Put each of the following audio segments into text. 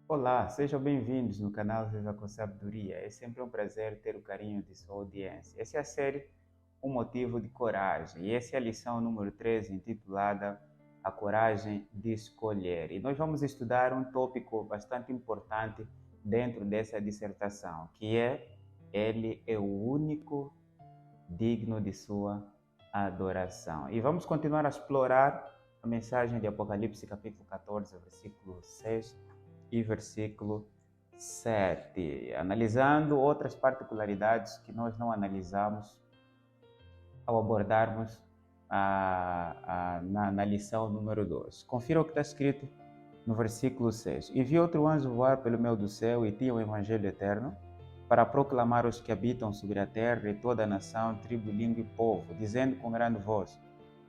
Olá, sejam bem-vindos no canal Viva com Sabedoria. É sempre um prazer ter o carinho de sua audiência. Essa é a série Um Motivo de Coragem e essa é a lição número 13, intitulada A Coragem de Escolher. E nós vamos estudar um tópico bastante importante dentro dessa dissertação, que é Ele é o único digno de sua adoração. E vamos continuar a explorar a mensagem de Apocalipse, capítulo 14, versículo 6 e versículo 7, analisando outras particularidades que nós não analisamos ao abordarmos na lição número 2. Confira o que está escrito no versículo 6. E vi outro anjo voar pelo meio do céu e tinha o evangelho eterno para proclamar aos que habitam sobre a terra e toda a nação, tribo, língua e povo, dizendo com grande voz: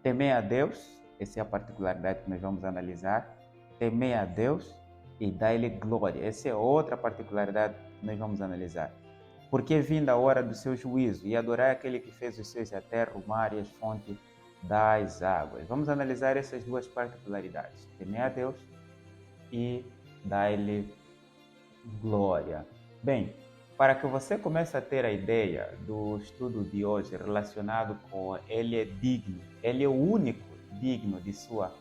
temei a Deus, essa é a particularidade que nós vamos analisar, temei a Deus e dai-lhe glória. Essa é outra particularidade que nós vamos analisar. Porque é vinda a hora do seu juízo e adorai aquele que fez os céus e a terra, o mar e as fontes das águas. Vamos analisar essas duas particularidades. Temei a Deus e dai-lhe glória. Bem, para que você comece a ter a ideia do estudo de hoje relacionado com ele é digno, ele é o único digno de sua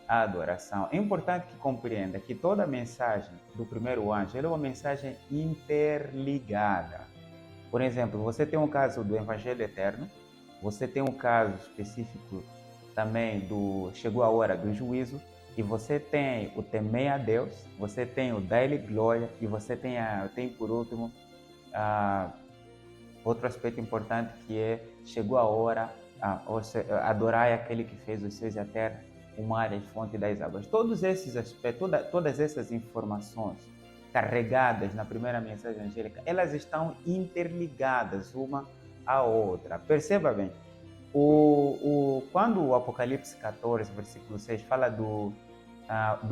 adoração, é importante que compreenda que toda a mensagem do primeiro anjo é uma mensagem interligada. Por exemplo, você tem um caso do Evangelho Eterno, você tem um caso específico também do chegou a hora do juízo, e você tem o temer a Deus, você tem o dar-lhe glória, e você tem por último outro aspecto importante que é chegou a hora, adorar aquele que fez os céus e a terra, o mar e a fonte das águas. Todos esses aspectos, todas essas informações carregadas na primeira mensagem angélica, elas estão interligadas uma à outra. Perceba bem, quando o Apocalipse 14, versículo 6, fala do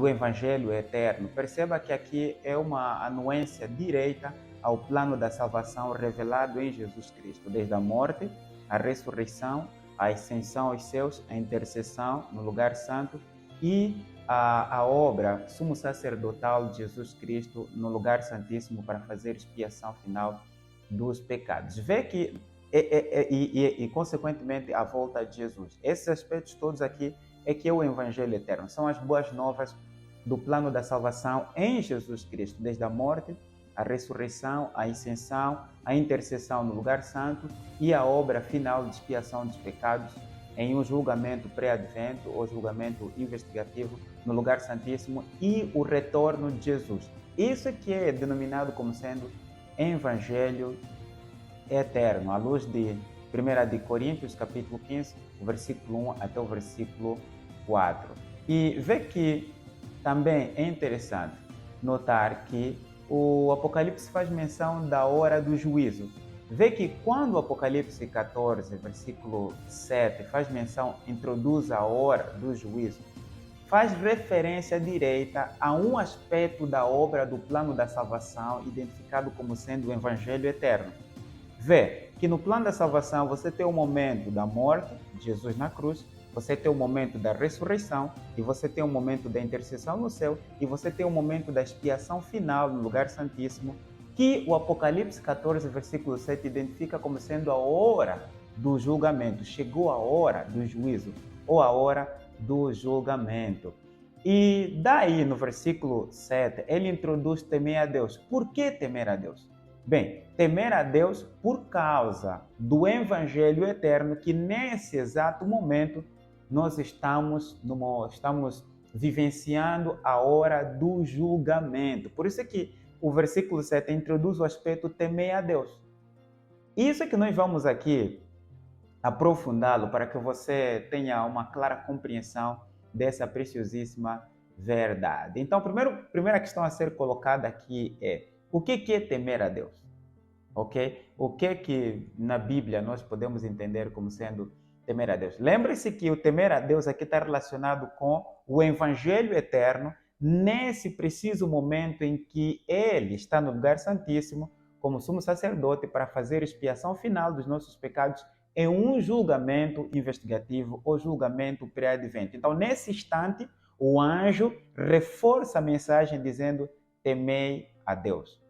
Evangelho eterno, perceba que aqui é uma anuência direta ao plano da salvação revelado em Jesus Cristo, desde a morte, a ressurreição, a ascensão aos céus, a intercessão no lugar santo e a obra sumo sacerdotal de Jesus Cristo no lugar santíssimo para fazer expiação final dos pecados. Vê que e consequentemente a volta de Jesus. Esses aspectos todos aqui é que é o Evangelho eterno, são as boas novas do plano da salvação em Jesus Cristo, desde a morte, a ressurreição, a ascensão, a intercessão no lugar santo e a obra final de expiação dos pecados em um julgamento pré-advento ou julgamento investigativo no lugar santíssimo e o retorno de Jesus. Isso que é denominado como sendo Evangelho eterno, à luz de 1 de Coríntios, capítulo 15, versículo 1 até o versículo 4. E vê que também é interessante notar que o Apocalipse faz menção da hora do juízo. Vê que quando o Apocalipse 14, versículo 7, faz menção, introduz a hora do juízo, faz referência direta a um aspecto da obra do plano da salvação identificado como sendo o Evangelho eterno. Vê que no plano da salvação você tem o momento da morte de Jesus na cruz, você tem o momento da ressurreição, e você tem o momento da intercessão no céu, e você tem o momento da expiação final no lugar santíssimo, que o Apocalipse 14, versículo 7 identifica como sendo a hora do julgamento. Chegou a hora do juízo, ou a hora do julgamento. E daí, no versículo 7, ele introduz temer a Deus. Por que temer a Deus? Bem, temer a Deus por causa do Evangelho eterno que nesse exato momento nós estamos vivenciando a hora do julgamento. Por isso é que o versículo 7 introduz o aspecto temer a Deus. Isso é que nós vamos aqui aprofundá-lo para que você tenha uma clara compreensão dessa preciosíssima verdade. Então, a primeira questão a ser colocada aqui é: o que é temer a Deus? Ok? O que na Bíblia nós podemos entender como sendo temer a Deus? Lembre-se que o temer a Deus aqui está relacionado com o Evangelho eterno, nesse preciso momento em que Ele está no lugar santíssimo, como sumo sacerdote, para fazer expiação final dos nossos pecados em um julgamento investigativo ou julgamento pré-advento. Então, nesse instante, o anjo reforça a mensagem dizendo: temei a Deus?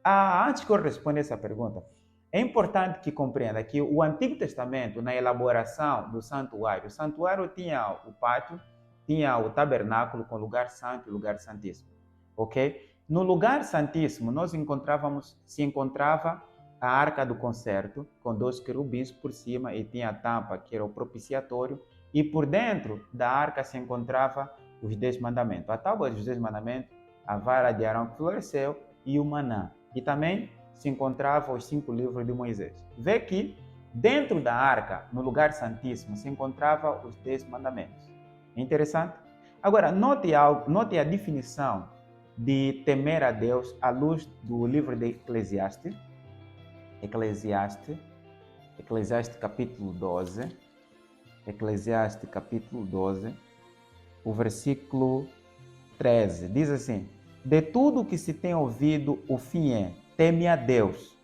Antes que eu responda essa pergunta, é importante que compreenda que o Antigo Testamento, na elaboração do santuário, o santuário tinha o pátio, tinha o tabernáculo com lugar santo e lugar santíssimo, ok? No lugar santíssimo, se encontrava a arca do concerto, com 2 querubins por cima e tinha a tampa, que era o propiciatório, e por dentro da arca se encontrava os 10 mandamentos. A tábua dos 10 mandamentos, a vara de Arão que floresceu e o maná. E também se encontravam os 5 livros de Moisés. Vê que dentro da arca, no lugar santíssimo, se encontravam os 10 mandamentos. É interessante? Agora, note a definição de temer a Deus à luz do livro de Eclesiastes. Eclesiastes capítulo 12. Eclesiastes capítulo 12, o versículo 13. Diz assim: de tudo que se tem ouvido, o fim é: teme a Deus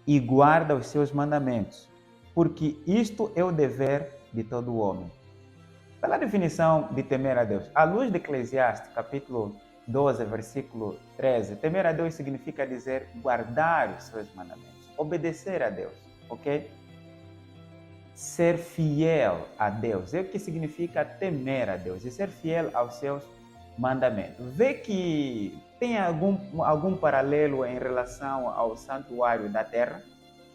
e guarda os seus mandamentos, porque isto é o dever de todo homem. Pela definição de temer a Deus, à luz de Eclesiastes, capítulo 12, versículo 13, temer a Deus significa dizer guardar os seus mandamentos, obedecer a Deus, ok? Ser fiel a Deus é o que significa temer a Deus e ser fiel aos seus mandamentos. Vê que tem algum paralelo em relação ao santuário da terra,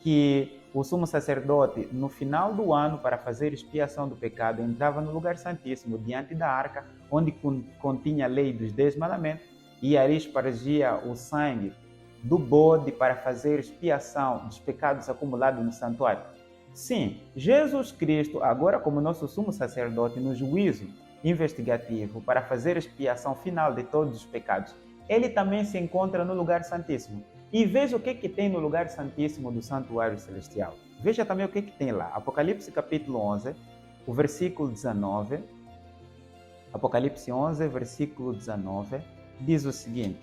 que o sumo sacerdote, no final do ano, para fazer expiação do pecado, entrava no lugar santíssimo, diante da arca, onde continha a lei dos 10 mandamentos, e ali espargia o sangue do bode para fazer expiação dos pecados acumulados no santuário. Sim, Jesus Cristo, agora como nosso sumo sacerdote, no juízo investigativo para fazer expiação final de todos os pecados, ele também se encontra no lugar santíssimo. E veja o que tem no lugar santíssimo do santuário celestial. Veja também o que tem lá. Apocalipse capítulo 11, o versículo 19. Apocalipse 11, versículo 19, diz o seguinte.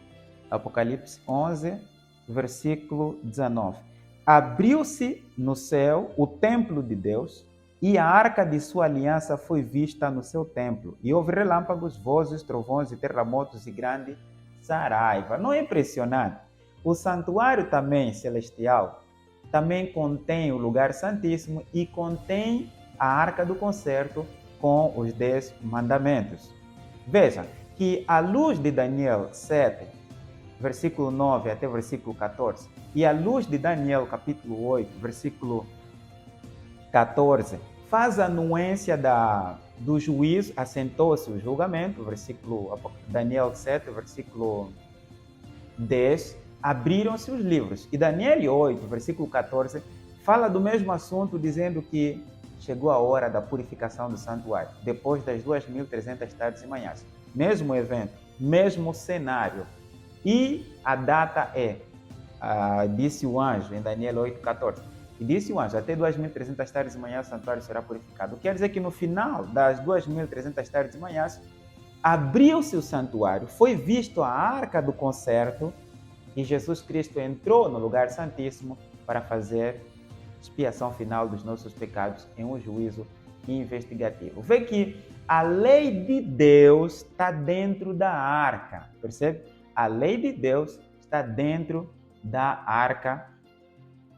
Apocalipse 11, versículo 19. Abriu-se no céu o templo de Deus, e a arca de sua aliança foi vista no seu templo. E houve relâmpagos, vozes, trovões e terremotos e grande saraiva. Não é impressionante? O santuário também celestial também contém o lugar santíssimo e contém a arca do concerto com os 10 mandamentos. Veja que à luz de Daniel 7, versículo 9 até versículo 14, e à luz de Daniel capítulo 8, versículo 14, faz a anuência do juízo, assentou-se o julgamento, versículo Daniel 7, versículo 10, abriram-se os livros. E Daniel 8, versículo 14, fala do mesmo assunto, dizendo que chegou a hora da purificação do santuário, depois das 2.300 tardes e manhãs. Mesmo evento, mesmo cenário. E a data é, disse o anjo em Daniel 8, 14, e disse o anjo, até 2.300 tardes e manhãs o santuário será purificado. Quer dizer que no final das 2.300 tardes e manhãs, abriu-se o santuário, foi visto a arca do concerto, e Jesus Cristo entrou no lugar santíssimo para fazer expiação final dos nossos pecados em um juízo investigativo. Vê que a lei de Deus está dentro da arca, percebe? A lei de Deus está dentro da arca,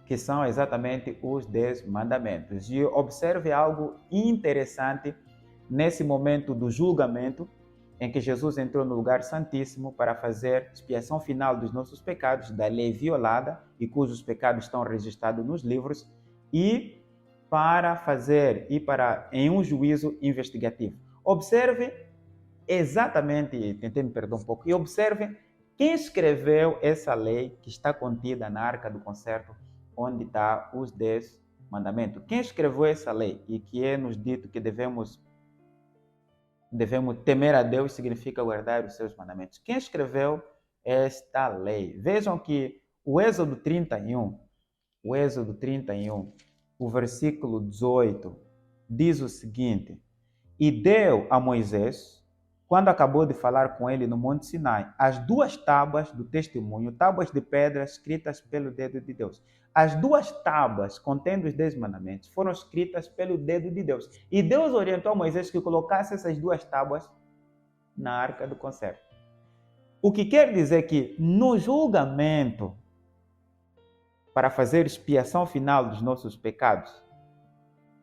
que são exatamente os 10 mandamentos. E observe algo interessante nesse momento do julgamento, em que Jesus entrou no lugar santíssimo para fazer expiação final dos nossos pecados, da lei violada e cujos pecados estão registrados nos livros, e em um juízo investigativo. Observe exatamente, tentei me perder um pouco, e observe quem escreveu essa lei que está contida na arca do concerto, onde está os 10 mandamentos. Quem escreveu essa lei e que é nos dito que devemos temer a Deus significa guardar os seus mandamentos. Quem escreveu esta lei? Vejam que o Êxodo 31, o versículo 18, diz o seguinte: e deu a Moisés, quando acabou de falar com ele no Monte Sinai, as 2 tábuas do testemunho, tábuas de pedra escritas pelo dedo de Deus. As 2 tábuas contendo os 10 mandamentos foram escritas pelo dedo de Deus. E Deus orientou a Moisés que colocasse essas 2 tábuas na arca do concerto. O que quer dizer que no julgamento, para fazer expiação final dos nossos pecados,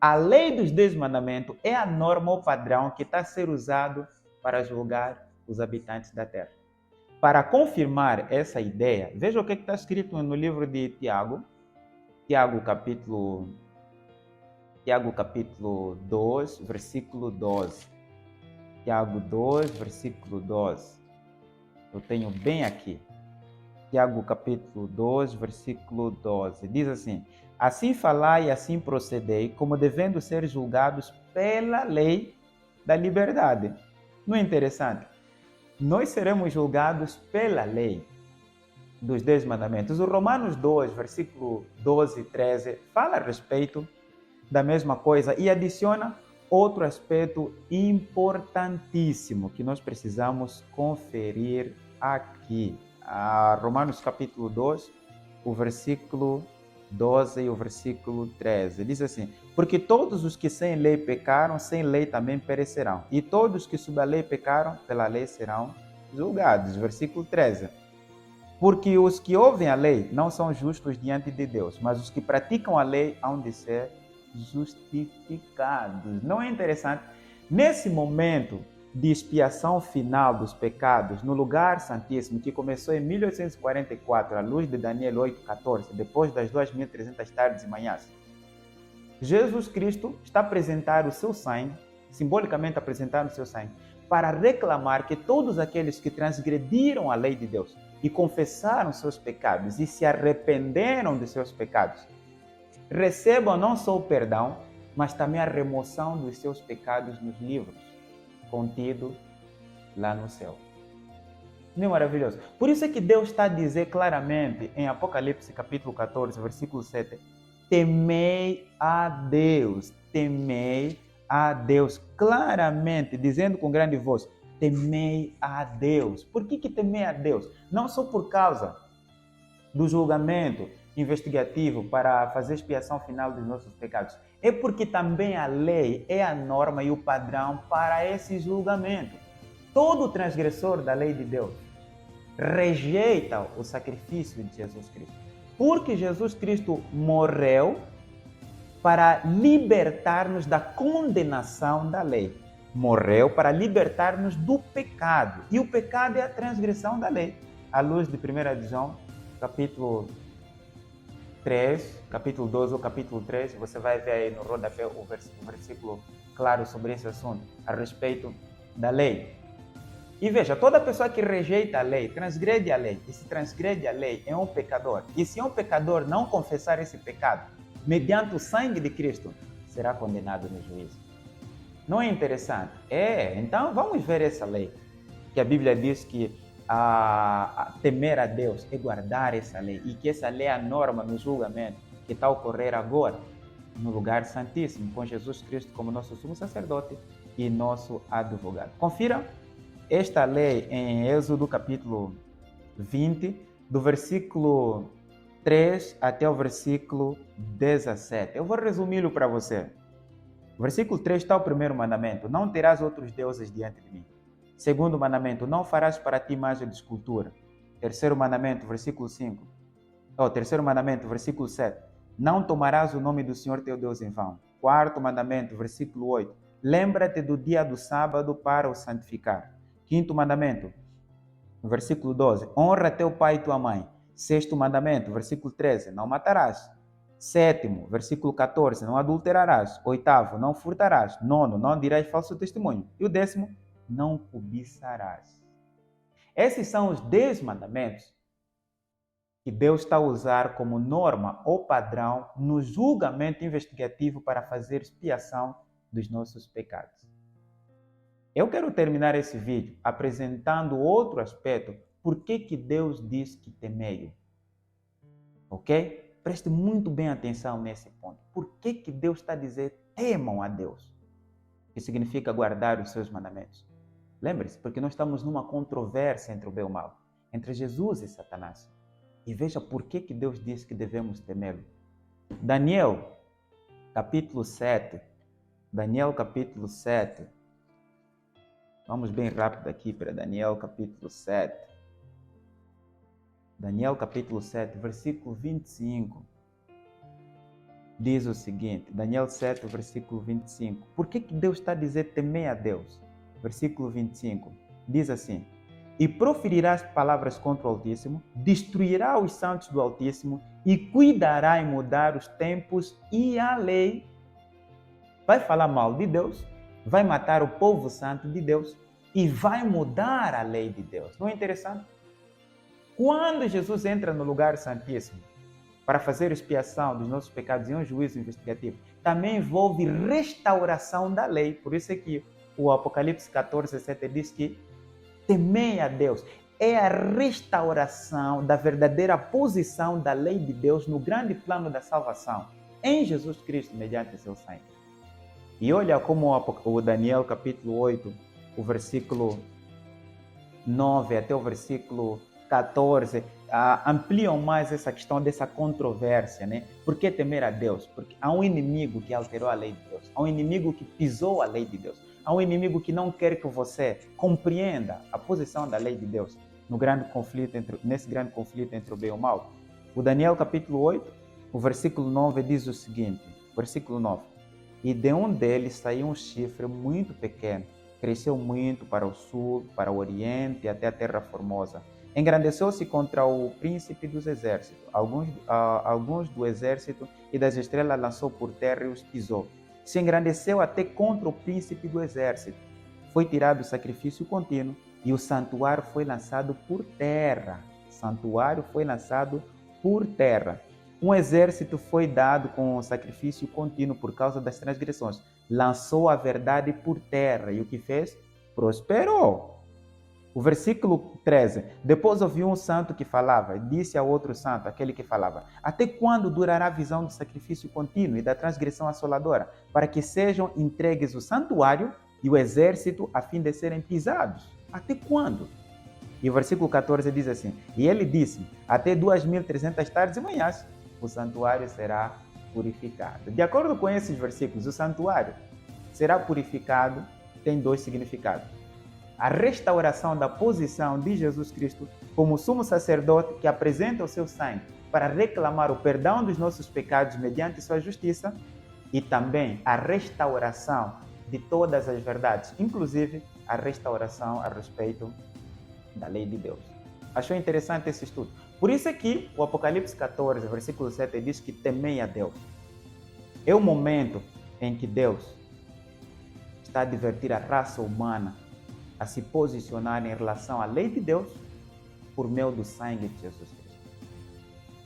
a lei dos 10 mandamentos é a norma ou padrão que está a ser usado para julgar os habitantes da terra. Para confirmar essa ideia, veja o que está escrito no livro de Tiago, Tiago capítulo 2, versículo 12. Tiago 2, versículo 12. Eu tenho bem aqui. Tiago capítulo 2, versículo 12. Diz assim: assim falai e assim procedei, como devendo ser julgados pela lei da liberdade. Não é interessante? Nós seremos julgados pela lei dos 10 mandamentos. O Romanos 2, versículo 12 e 13, fala a respeito da mesma coisa e adiciona outro aspecto importantíssimo que nós precisamos conferir aqui. Romanos capítulo 2, o versículo 12 e o versículo 13. Diz assim: porque todos os que sem lei pecaram, sem lei também perecerão. E todos que sob a lei pecaram, pela lei serão julgados. Versículo 13. Porque os que ouvem a lei não são justos diante de Deus, mas os que praticam a lei hão de ser justificados. Não é interessante? Nesse momento de expiação final dos pecados no lugar santíssimo, que começou em 1844, à luz de Daniel 8:14, depois das 2.300 tardes e manhãs, Jesus Cristo está a apresentar o seu sangue, simbolicamente apresentar o seu sangue, para reclamar que todos aqueles que transgrediram a lei de Deus e confessaram seus pecados e se arrependeram de seus pecados, recebam não só o perdão, mas também a remoção dos seus pecados nos livros contidos lá no céu. Não é maravilhoso? Por isso é que Deus está a dizer claramente em Apocalipse capítulo 14, versículo 7, temei a Deus, claramente, dizendo com grande voz, temei a Deus. Por que temei a Deus? Não só por causa do julgamento investigativo para fazer expiação final dos nossos pecados, é porque também a lei é a norma e o padrão para esse julgamento. Todo transgressor da lei de Deus rejeita o sacrifício de Jesus Cristo, porque Jesus Cristo morreu para libertar-nos da condenação da lei. Morreu para libertar-nos do pecado. E o pecado é a transgressão da lei. À luz de 1 João, capítulo 3, capítulo 12 ou capítulo 3, você vai ver aí no rodapé o versículo claro sobre esse assunto, a respeito da lei. E veja, toda pessoa que rejeita a lei, transgrede a lei, e se transgrede a lei, é um pecador. E se um pecador não confessar esse pecado, mediante o sangue de Cristo, será condenado no juízo. Não é interessante? Então vamos ver essa lei, que a Bíblia diz que temer a Deus é guardar essa lei, e que essa lei é a norma no julgamento que está a ocorrer agora no lugar santíssimo, com Jesus Cristo como nosso sumo sacerdote e nosso advogado. Confira esta lei em Êxodo capítulo 20, do versículo 3 até o versículo 17. Eu vou resumi-lo para você. O versículo 3 está o primeiro mandamento: não terás outros deuses diante de mim. Segundo mandamento: não farás para ti imagem de escultura. Terceiro mandamento, versículo 5. Terceiro mandamento, versículo 7. Não tomarás o nome do Senhor teu Deus em vão. Quarto mandamento, versículo 8. Lembra-te do dia do sábado para o santificar. Quinto mandamento, versículo 12. Honra teu pai e tua mãe. Sexto mandamento, versículo 13. Não matarás. Sétimo, versículo 14. Não adulterarás. Oitavo, não furtarás. Nono, não dirás falso testemunho. E o 10º, não cobiçarás. Esses são os 10 mandamentos que Deus está a usar como norma ou padrão no julgamento investigativo para fazer expiação dos nossos pecados. Eu quero terminar esse vídeo apresentando outro aspecto, por que Deus diz que temei. Ok? Preste muito bem atenção nesse ponto. Por que Deus está a dizer temam a Deus? Que significa guardar os seus mandamentos. Lembre-se, porque nós estamos numa controvérsia entre o bem e o mal, entre Jesus e Satanás. E veja por que Deus diz que devemos temê-lo. Daniel, capítulo 7. Daniel, capítulo 7. Vamos bem rápido aqui para Daniel, capítulo 7. Daniel capítulo 7, versículo 25. Diz o seguinte, Daniel 7, versículo 25. Por que Deus está a dizer temei a Deus? Versículo 25. Diz assim, e proferirás palavras contra o Altíssimo, destruirá os santos do Altíssimo e cuidará em mudar os tempos e a lei. Vai falar mal de Deus, vai matar o povo santo de Deus e vai mudar a lei de Deus. Não é interessante? Quando Jesus entra no lugar santíssimo para fazer expiação dos nossos pecados em um juízo investigativo, também envolve restauração da lei. Por isso é que o Apocalipse 14, 7 diz que temei a Deus. É a restauração da verdadeira posição da lei de Deus no grande plano da salvação em Jesus Cristo, mediante seu sangue. E olha como o Daniel capítulo 8, o versículo 9 até o versículo 14, ampliam mais essa questão dessa controvérsia, né? Por que temer a Deus? Porque há um inimigo que alterou a lei de Deus, há um inimigo que pisou a lei de Deus, há um inimigo que não quer que você compreenda a posição da lei de Deus nesse grande conflito entre o bem e o mal. O Daniel capítulo 8, o versículo 9 diz o seguinte, versículo 9, e de um deles saiu um chifre muito pequeno, cresceu muito para o sul, para o oriente, até a terra formosa. Engrandeceu-se contra o príncipe dos exércitos. Alguns do exército e das estrelas lançou por terra e os pisou. Se engrandeceu até contra o príncipe do exército. Foi tirado o sacrifício contínuo e o santuário foi lançado por terra. Santuário foi lançado por terra. Um exército foi dado com o sacrifício contínuo por causa das transgressões. Lançou a verdade por terra e o que fez? Prosperou. O versículo 13. Depois ouviu um santo que falava, disse ao outro santo, aquele que falava, até quando durará a visão do sacrifício contínuo e da transgressão assoladora, para que sejam entregues o santuário e o exército a fim de serem pisados? Até quando? E o versículo 14 diz assim, e ele disse, até 2.300 tardes e manhãs, o santuário será purificado. De acordo com esses versículos, o santuário será purificado, tem dois significados. A restauração da posição de Jesus Cristo como sumo sacerdote que apresenta o seu sangue para reclamar o perdão dos nossos pecados mediante sua justiça e também a restauração de todas as verdades, inclusive a restauração a respeito da lei de Deus. Achou interessante esse estudo? Por isso é que o Apocalipse 14, versículo 7 diz que temei a Deus. É o momento em que Deus está a advertir a raça humana a se posicionar em relação à lei de Deus por meio do sangue de Jesus Cristo.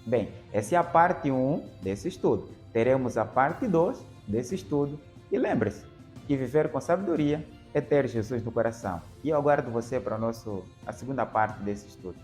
Bem, essa é a parte 1 desse estudo. Teremos a parte 2 desse estudo. E lembre-se que viver com sabedoria é ter Jesus no coração. E eu aguardo você para a segunda parte desse estudo.